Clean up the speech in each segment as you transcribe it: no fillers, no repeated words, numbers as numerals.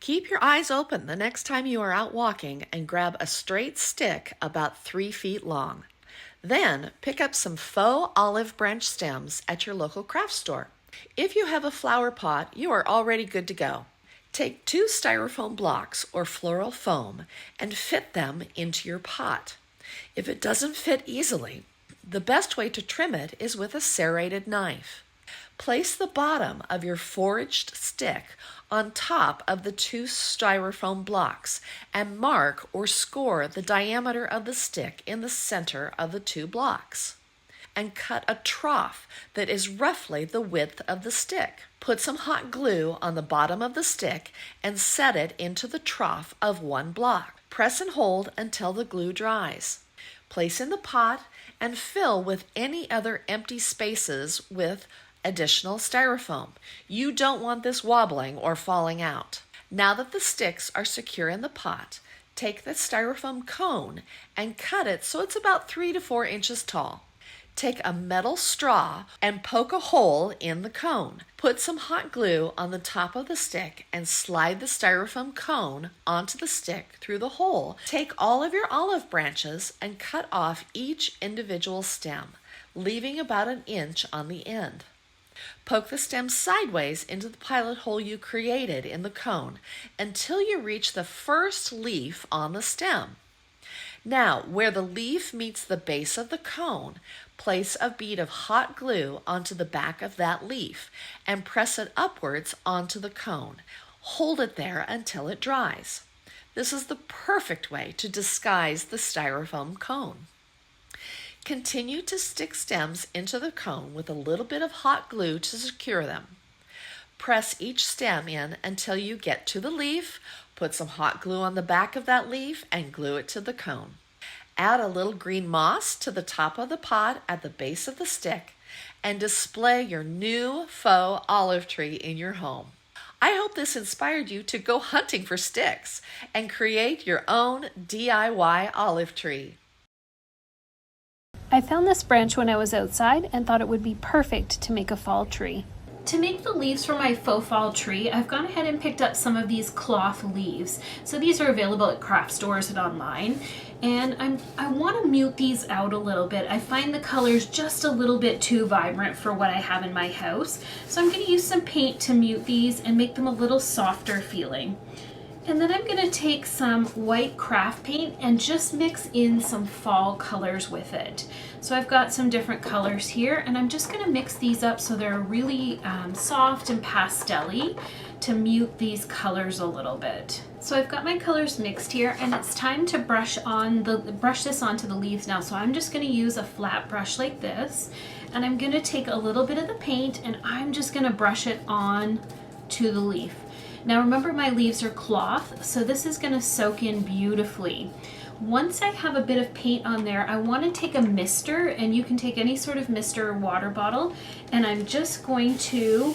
Keep your eyes open the next time you are out walking and grab a straight stick about 3 feet long. Then pick up some faux olive branch stems at your local craft store. If you have a flower pot, you are already good to go. Take 2 styrofoam blocks or floral foam and fit them into your pot. If it doesn't fit easily, the best way to trim it is with a serrated knife. Place the bottom of your foraged stick on top of the 2 styrofoam blocks and mark or score the diameter of the stick in the center of the 2 blocks. And cut a trough that is roughly the width of the stick. Put some hot glue on the bottom of the stick and set it into the trough of 1 block. Press and hold until the glue dries. Place in the pot and fill with any other empty spaces with additional styrofoam. You don't want this wobbling or falling out. Now that the sticks are secure in the pot, take the styrofoam cone and cut it so it's about 3 to 4 inches tall. Take a metal straw and poke a hole in the cone. Put some hot glue on the top of the stick and slide the styrofoam cone onto the stick through the hole. Take all of your olive branches and cut off each individual stem, leaving about 1 inch on the end. Poke the stem sideways into the pilot hole you created in the cone until you reach the first leaf on the stem. Now, where the leaf meets the base of the cone, place a bead of hot glue onto the back of that leaf and press it upwards onto the cone. Hold it there until it dries. This is the perfect way to disguise the styrofoam cone. Continue to stick stems into the cone with a little bit of hot glue to secure them. Press each stem in until you get to the leaf. Put some hot glue on the back of that leaf and glue it to the cone. Add a little green moss to the top of the pot at the base of the stick and display your new faux olive tree in your home. I hope this inspired you to go hunting for sticks and create your own DIY olive tree. I found this branch when I was outside and thought it would be perfect to make a fall tree. To make the leaves for my faux fall tree, I've gone ahead and picked up some of these cloth leaves. So these are available at craft stores and online. And I want to mute these out a little bit. I find the colors just a little bit too vibrant for what I have in my house. So I'm going to use some paint to mute these and make them a little softer feeling. And then I'm going to take some white craft paint and just mix in some fall colors with it. So I've got some different colors here and I'm just going to mix these up so they're really soft and pastel-y to mute these colors a little bit. So I've got my colors mixed here and it's time to brush this onto the leaves now. So I'm just going to use a flat brush like this and I'm going to take a little bit of the paint and I'm just going to brush it on to the leaf. Now remember my leaves are cloth, so this is going to soak in beautifully. Once I have a bit of paint on there, I want to take a mister, and you can take any sort of mister or water bottle, and I'm just going to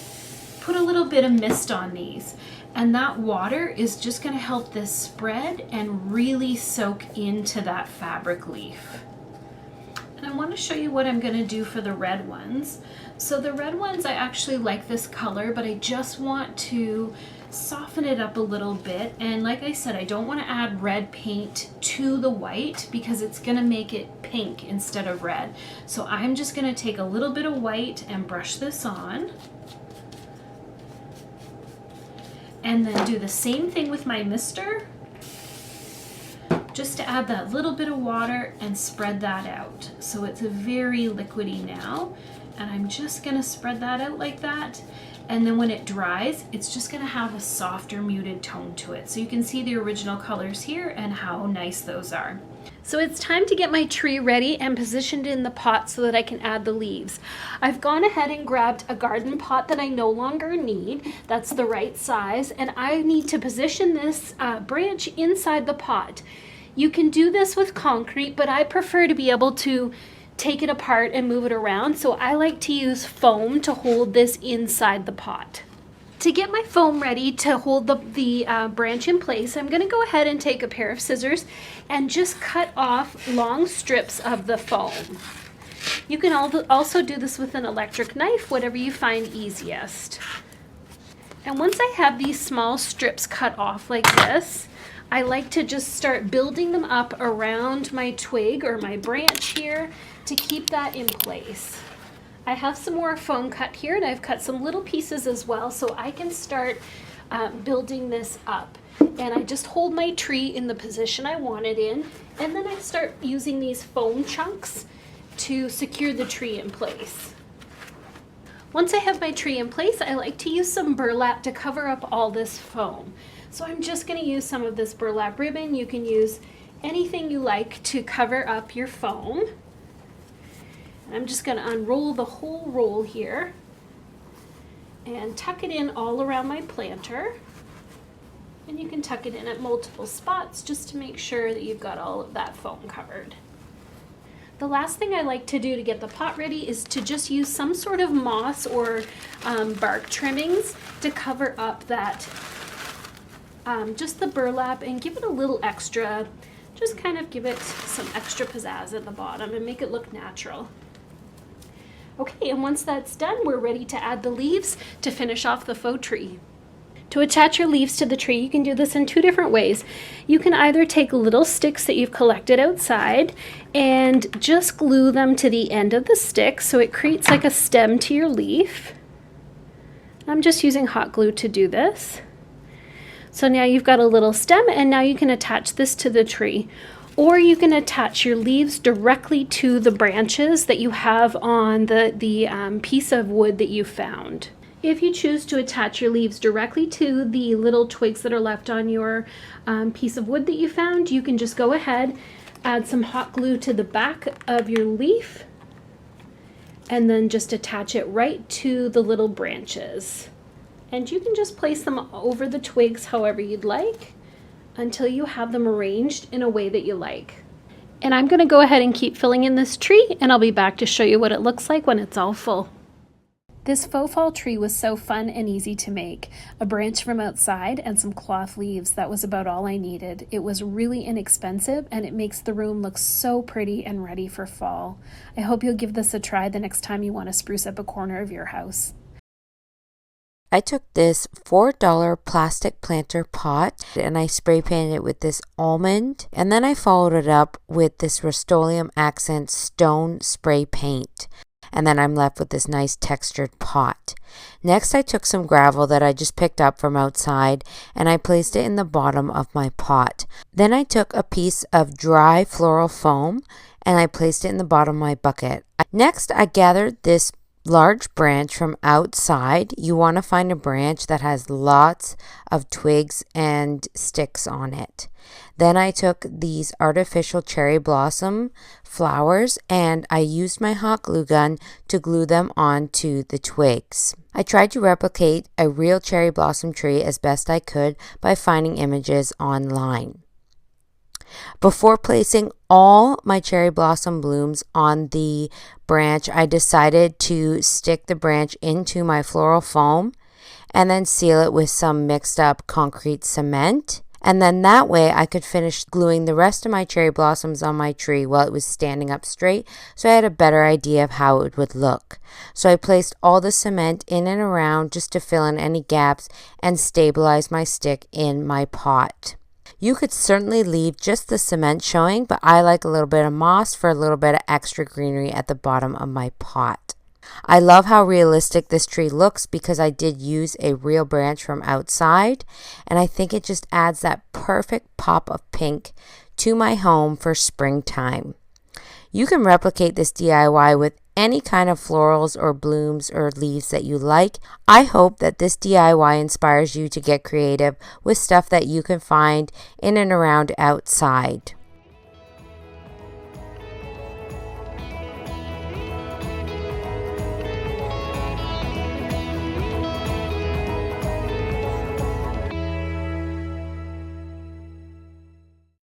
put a little bit of mist on these. And that water is just going to help this spread and really soak into that fabric leaf. And I want to show you what I'm going to do for the red ones. So the red ones, I actually like this color, but I just want to soften it up a little bit. And like I said, I don't want to add red paint to the white because it's going to make it pink instead of red. So I'm just going to take a little bit of white and brush this on. And then do the same thing with my mister. Just to add that little bit of water and spread that out. So it's a very liquidy now. And I'm just going to spread that out like that. And then when it dries, it's just going to have a softer muted tone to it. So you can see the original colors here and how nice those are. So it's time to get my tree ready and positioned in the pot so that I can add the leaves. I've gone ahead and grabbed a garden pot that I no longer need. That's the right size. And I need to position this branch inside the pot. You can do this with concrete, but I prefer to be able to take it apart and move it around. So I like to use foam to hold this inside the pot. To get my foam ready to hold the branch in place, I'm going to go ahead and take a pair of scissors and just cut off long strips of the foam. You can also do this with an electric knife, whatever you find easiest. And once I have these small strips cut off like this, I like to just start building them up around my twig or my branch here to keep that in place. I have some more foam cut here, and I've cut some little pieces as well, so I can start building this up. And I just hold my tree in the position I want it in, and then I start using these foam chunks to secure the tree in place. Once I have my tree in place, I like to use some burlap to cover up all this foam. So I'm just going to use some of this burlap ribbon. You can use anything you like to cover up your foam. And I'm just going to unroll the whole roll here and tuck it in all around my planter. And you can tuck it in at multiple spots just to make sure that you've got all of that foam covered. The last thing I like to do to get the pot ready is to just use some sort of moss or bark trimmings to cover up that, just the burlap, and give it a little extra, just kind of give it some extra pizzazz at the bottom and make it look natural. Okay, and once that's done, we're ready to add the leaves to finish off the faux tree. To attach your leaves to the tree, you can do this in two different ways. You can either take little sticks that you've collected outside and just glue them to the end of the stick so it creates like a stem to your leaf. I'm just using hot glue to do this. So now you've got a little stem, and now you can attach this to the tree. Or you can attach your leaves directly to the branches that you have on the piece of wood that you found. If you choose to attach your leaves directly to the little twigs that are left on your piece of wood that you found, you can just go ahead, add some hot glue to the back of your leaf, and then just attach it right to the little branches. And you can just place them over the twigs however you'd like until you have them arranged in a way that you like. And I'm going to go ahead and keep filling in this tree, and I'll be back to show you what it looks like when it's all full. This faux fall tree was so fun and easy to make. A branch from outside and some cloth leaves. That was about all I needed. It was really inexpensive, and it makes the room look so pretty and ready for fall. I hope you'll give this a try the next time you want to spruce up a corner of your house. I took this $4 plastic planter pot and I spray painted it with this almond, and then I followed it up with this Rust-Oleum Accent stone spray paint. And then I'm left with this nice textured pot. Next, I took some gravel that I just picked up from outside and I placed it in the bottom of my pot. Then I took a piece of dry floral foam and I placed it in the bottom of my bucket. Next, I gathered this large branch from outside. You want to find a branch that has lots of twigs and sticks on it. Then I took these artificial cherry blossom flowers and I used my hot glue gun to glue them onto the twigs. I tried to replicate a real cherry blossom tree as best I could by finding images online. Before placing all my cherry blossom blooms on the branch, I decided to stick the branch into my floral foam and then seal it with some mixed up concrete cement. And then that way I could finish gluing the rest of my cherry blossoms on my tree while it was standing up straight, so I had a better idea of how it would look. So I placed all the cement in and around just to fill in any gaps and stabilize my stick in my pot. You could certainly leave just the cement showing, but I like a little bit of moss for a little bit of extra greenery at the bottom of my pot. I love how realistic this tree looks because I did use a real branch from outside, and I think it just adds that perfect pop of pink to my home for springtime. You can replicate this DIY with any kind of florals or blooms or leaves that you like. I hope that this DIY inspires you to get creative with stuff that you can find in and around outside.